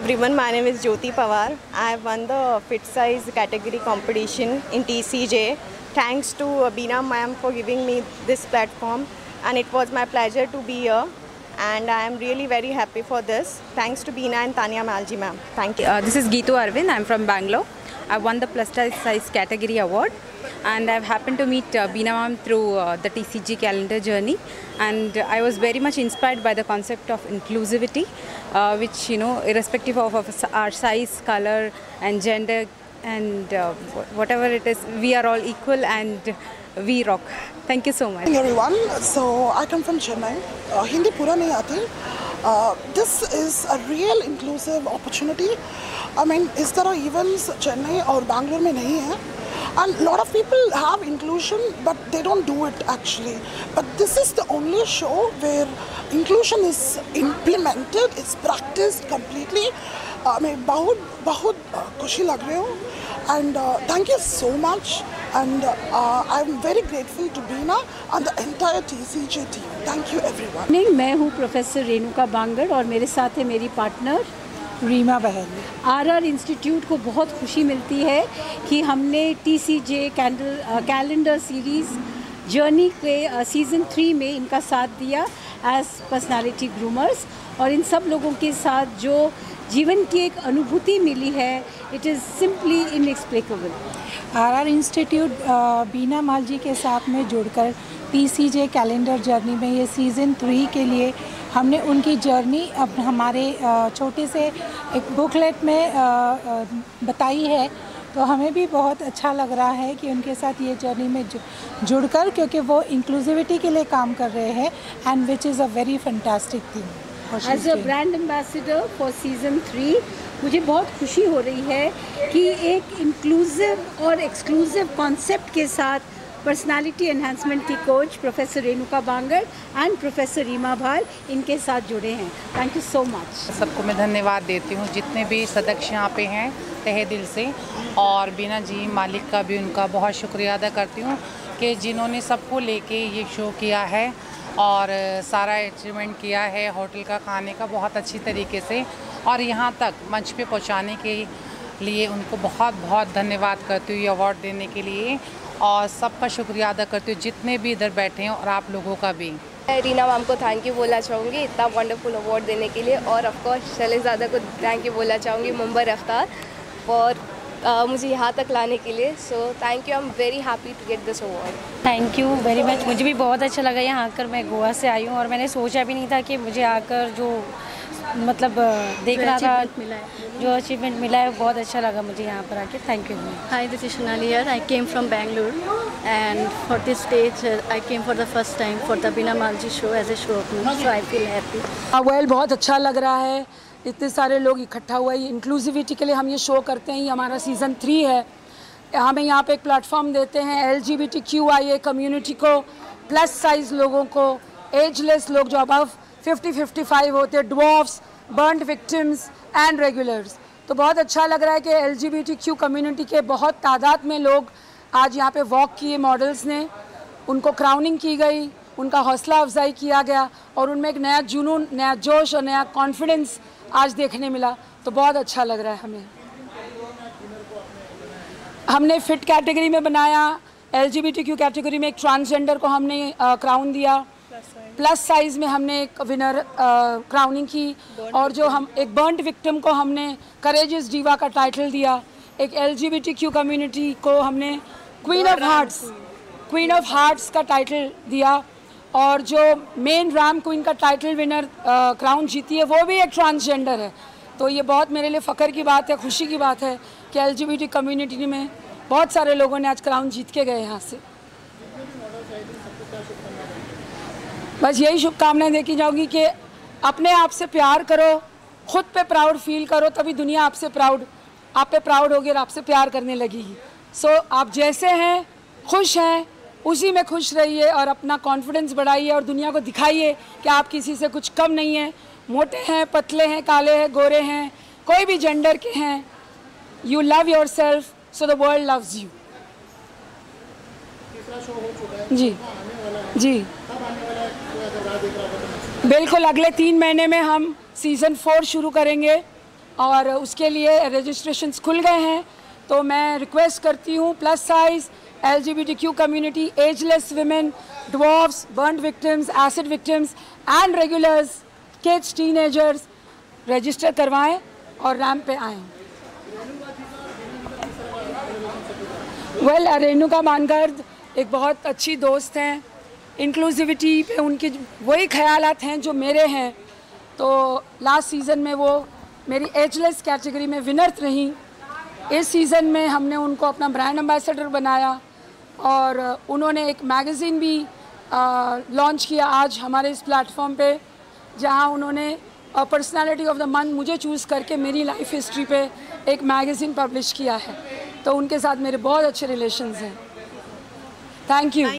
everyone, my name is Jyoti Pawar. I have won the fit size category competition in TCJ. Thanks to Beena ma'am for giving me this platform, and it was my pleasure to be here, and I am really very happy for this. Thanks to Beena and Tanya Malji ma'am. Thank you. This is Geetu Arvind. I'm from Bangalore. I won the plus size category award, and I've happened to meet Beena ma'am through the TCG calendar journey, and I was very much inspired by the concept of inclusivity, which, you know, irrespective of our size, color and gender and whatever it is, we are all equal and we rock. Thank you so much. Hey everyone, so I come from Chennai. Hindi pura nahi aati. This is a real inclusive opportunity. I mean, is there events Chennai or Bangalore mein nahi hai? And a lot of people have inclusion, but they don't do it actually. But this is the only show where inclusion is implemented, it's practiced completely. I mean, बहुत खुशी लग रही हूँ, and thank you so much. And I'm very grateful to Beena and the entire TCJ team. Thank you everyone. नहीं, मैं हूँ professor Renuka Bangar और मेरे साथ है मेरी पार्टनर रीमा बहल। आरआर इंस्टीट्यूट को बहुत खुशी मिलती है कि हमने TCJ कैलेंडर सीरीज़ जर्नी के सीज़न 3 में इनका साथ दिया एज पर्सनालिटी ग्रूमर्स, और इन सब लोगों के साथ जो जीवन की एक अनुभूति मिली है, it is simply inexplicable. RR institute Bina मालजी के साथ में जुड़कर TCJ कैलेंडर जर्नी में ये सीज़न 3 के लिए हमने उनकी जर्नी अब हमारे छोटे से एक बुकलेट में बताई है, तो हमें भी बहुत अच्छा लग रहा है कि उनके साथ ये जर्नी में जुड़कर, क्योंकि वो इंक्लूसिविटी के लिए काम कर रहे हैं, and which is a very fantastic thing. As a brand ambassador for season 3 मुझे बहुत खुशी हो रही है कि एक इंक्लूसिव और एक्सक्लूसिव कॉन्सेप्ट के साथ पर्सनालिटी एनहांसमेंट की coach professor Renuka Bangad and professor Reema Bhal इनके साथ जुड़े हैं। Thank you so much. सबको मैं धन्यवाद देती हूँ, जितने भी सदस्य यहाँ पे हैं तहे दिल से, और बीना जी मालिक का भी उनका बहुत शुक्रिया अदा करती हूँ कि जिन्होंने सबको लेके ये शो किया है और सारा अरेंजमेंट किया है होटल का, खाने का बहुत अच्छी तरीके से, और यहाँ तक मंच पे पहुँचाने के लिए उनको बहुत बहुत धन्यवाद करती हूँ ये अवार्ड देने के लिए, और सबका शुक्रिया अदा करती हूँ जितने भी इधर बैठे हैं और आप लोगों का भी। रीना मैम को थैंक यू बोलना चाहूँगी इतना वंडरफुल अवार्ड देने के लिए, और ऑफ कोर्स शैलेज़ादा को थैंक यू बोलना चाहूँगी, मुंबई रफ्तार, और मुझे यहाँ तक लाने के लिए। So thank you, I am very happy to get this award. Thank you very much. मुझे भी बहुत अच्छा लगा यहाँ आकर। मैं गोवा से आई हूँ और मैंने सोचा भी नहीं था कि मुझे आकर जो मतलब देख रहा था, जो अचीवमेंट मिला है, बहुत अच्छा लगा मुझे यहाँ पर आके। Thank you. Hi, this is Sonali here. I came from Bangalore and for this stage I came for the first time for the Beena Malji show as a show opener, so I feel happy. Well, बहुत अच्छा लग रहा है, इतने सारे लोग इकट्ठा हुए। इंक्लूसिविटी के लिए हम ये शो करते हैं, ये हमारा सीज़न 3 है। हमें यहाँ पे एक प्लेटफॉर्म देते हैं LGBTQIA कम्युनिटी को, प्लस साइज़ लोगों को, एजलेस लोग जो अबव 50-55 होते, dwarfs, burned victims and regulars. तो बहुत अच्छा लग रहा है कि LGBTQ कम्युनिटी के बहुत तादाद में लोग आज यहाँ पे वॉक किए, मॉडल्स ने, उनको क्राउनिंग की गई, उनका हौसला अफजाई किया गया, और उनमें एक नया जुनून, नया जोश और नया कॉन्फिडेंस आज देखने मिला। तो बहुत अच्छा लग रहा है हमें। हमने फिट कैटेगरी में बनाया, LGBTQ कैटेगरी में एक ट्रांसजेंडर को हमने क्राउन दिया, प्लस साइज़ में हमने एक विनर क्राउनिंग की, और जो हम एक बर्न्ड विक्टिम को हमने करेजियस डीवा का टाइटल दिया, एक LGBTQ कम्युनिटी को हमने क्वीन ऑफ हार्ट्स का टाइटल दिया, और जो मेन रैम क्वीन का टाइटल विनर क्राउन जीती है वो भी एक ट्रांसजेंडर है। तो ये बहुत मेरे लिए फ़ख्र की बात है, खुशी की बात है कि LGBT कम्युनिटी में बहुत सारे लोगों ने आज क्राउन जीत के गए यहाँ से। बस यही शुभकामनाएं देखी जाऊँगी कि अपने आप से प्यार करो, खुद पे प्राउड फील करो, तभी दुनिया आपसे आप पे प्राउड होगी और आपसे प्यार करने लगेगी। सो आप जैसे हैं, खुश हैं, उसी में खुश रहिए और अपना कॉन्फिडेंस बढ़ाइए और दुनिया को दिखाइए कि आप किसी से कुछ कम नहीं हैं। मोटे हैं, पतले हैं, काले हैं, गोरे हैं, कोई भी जेंडर के हैं, you love yourself, so the world loves you. जी जी बिल्कुल, अगले 3 महीने में हम सीज़न 4 शुरू करेंगे और उसके लिए रजिस्ट्रेशंस खुल गए हैं। तो मैं रिक्वेस्ट करती हूँ plus size, LGBTQ community, ageless women, dwarfs, burnt victims, acid victims and regulars, kids, teenagers register करवाएं और रैंप पे आएँ। वेल, रेणुका बानगर्द एक बहुत अच्छी दोस्त हैं। इंक्लूसिविटी पे उनके वही ख्यालात हैं जो मेरे हैं। तो लास्ट सीज़न में वो मेरी एजलेस कैटेगरी में विनर रहीं। इस सीज़न में हमने उनको अपना ब्रांड एम्बेसडर बनाया और उन्होंने एक मैगज़ीन भी लॉन्च किया आज हमारे इस प्लेटफॉर्म पे, जहां उन्होंने पर्सनालिटी ऑफ द मंथ मुझे चूज़ करके मेरी लाइफ हिस्ट्री पे एक मैगज़ीन पब्लिश किया है। तो उनके साथ मेरे बहुत अच्छे रिलेशंस हैं। Thank you.